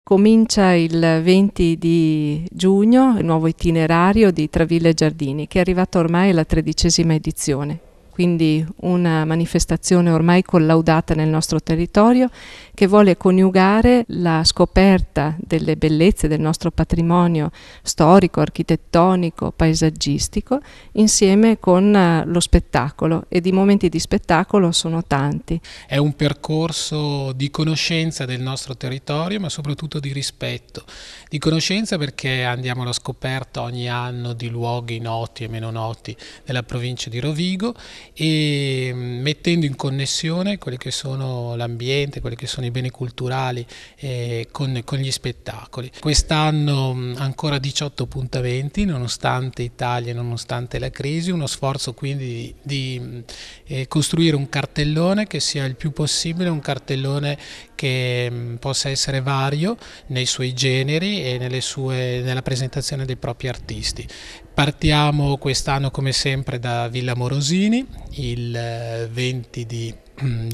Comincia il 20 di giugno il nuovo itinerario di Travilla e Giardini, che è arrivato ormai alla 13ª edizione. Quindi una manifestazione ormai collaudata nel nostro territorio che vuole coniugare la scoperta delle bellezze del nostro patrimonio storico, architettonico, paesaggistico insieme con lo spettacolo, e di momenti di spettacolo sono tanti. È un percorso di conoscenza del nostro territorio, ma soprattutto di rispetto. Di conoscenza perché andiamo alla scoperta ogni anno di luoghi noti e meno noti della provincia di Rovigo, e mettendo in connessione quelli che sono l'ambiente, quelli che sono i beni culturali con gli spettacoli. Quest'anno ancora 18 appuntamenti, nonostante i tagli e nonostante la crisi, uno sforzo quindi di costruire un cartellone che sia il più possibile un cartellone che possa essere vario nei suoi generi e nella presentazione dei propri artisti. Partiamo quest'anno come sempre da Villa Morosini il 20 di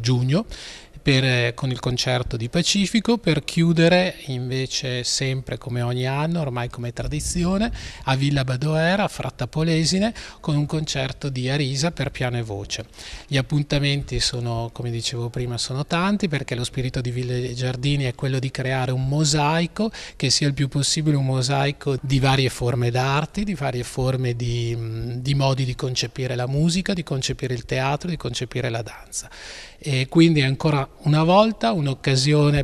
giugno con il concerto di Pacifico, per chiudere invece sempre come ogni anno, ormai come tradizione, a Villa Badoera, a Fratta Polesine, con un concerto di Arisa per piano e voce. Gli appuntamenti sono, come dicevo prima, sono tanti, perché lo spirito di Villa e Giardini è quello di creare un mosaico che sia il più possibile un mosaico di varie forme d'arte, di varie forme di modi di concepire la musica, di concepire il teatro, di concepire la danza. E quindi è ancora una volta un'occasione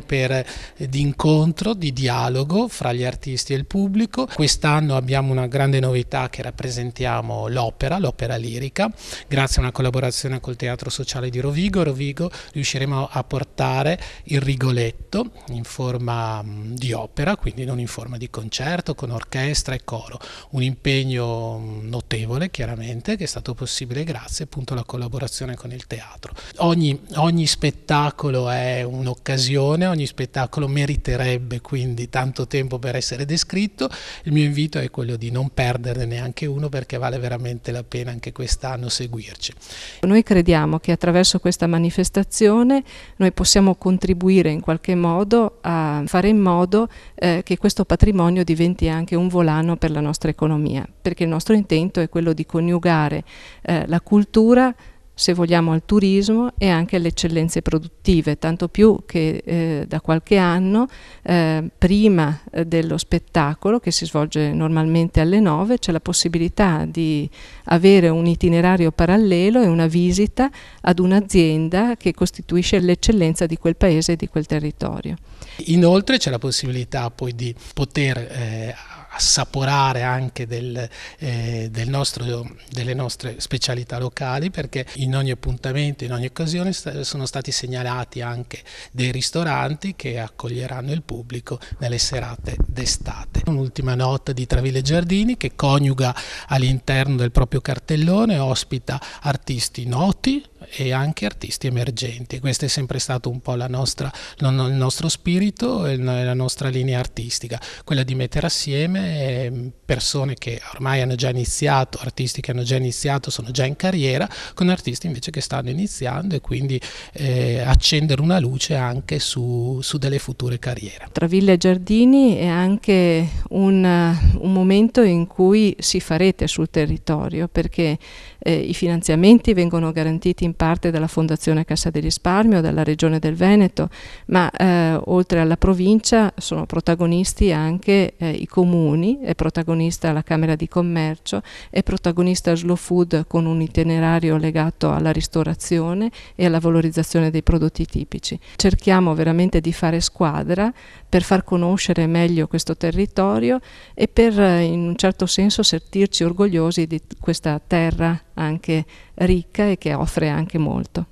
di incontro, di dialogo fra gli artisti e il pubblico. Quest'anno abbiamo una grande novità, che rappresentiamo l'opera lirica, grazie a una collaborazione col Teatro Sociale di Rovigo. A Rovigo riusciremo a portare il Rigoletto in forma di opera, quindi non in forma di concerto, con orchestra e coro. Un impegno notevole, chiaramente, che è stato possibile grazie appunto alla collaborazione con il teatro. Ogni spettacolo è un'occasione, ogni spettacolo meriterebbe quindi tanto tempo per essere descritto. Il mio invito è quello di non perderne neanche uno, perché vale veramente la pena anche quest'anno seguirci. Noi crediamo che attraverso questa manifestazione noi possiamo contribuire in qualche modo a fare in modo che questo patrimonio diventi anche un volano per la nostra economia, perché il nostro intento è quello di coniugare la cultura, se vogliamo, al turismo e anche alle eccellenze produttive, tanto più che da qualche anno, prima dello spettacolo, che si svolge normalmente alle 9, c'è la possibilità di avere un itinerario parallelo e una visita ad un'azienda che costituisce l'eccellenza di quel paese e di quel territorio. Inoltre c'è la possibilità poi di poter assaporare anche delle nostre specialità locali, perché in ogni appuntamento, in ogni occasione sono stati segnalati anche dei ristoranti che accoglieranno il pubblico nelle serate d'estate. Un'ultima nota di Travilla e Giardini, che coniuga all'interno del proprio cartellone, ospita artisti noti e anche artisti emergenti. Questo è sempre stato un po' il nostro spirito e la nostra linea artistica, quella di mettere assieme persone che ormai hanno già iniziato, artisti che hanno già iniziato, sono già in carriera, con artisti invece che stanno iniziando, e quindi accendere una luce anche su delle future carriere. Travilla e Giardini è anche un momento in cui si fa rete sul territorio, perché i finanziamenti vengono garantiti in parte dalla Fondazione Cassa di Risparmio, dalla Regione del Veneto, ma oltre alla provincia sono protagonisti anche i comuni, è protagonista la Camera di Commercio, è protagonista Slow Food con un itinerario legato alla ristorazione e alla valorizzazione dei prodotti tipici. Cerchiamo veramente di fare squadra per far conoscere meglio questo territorio e per in un certo senso sentirci orgogliosi di questa terra anche ricca e che offre anche molto.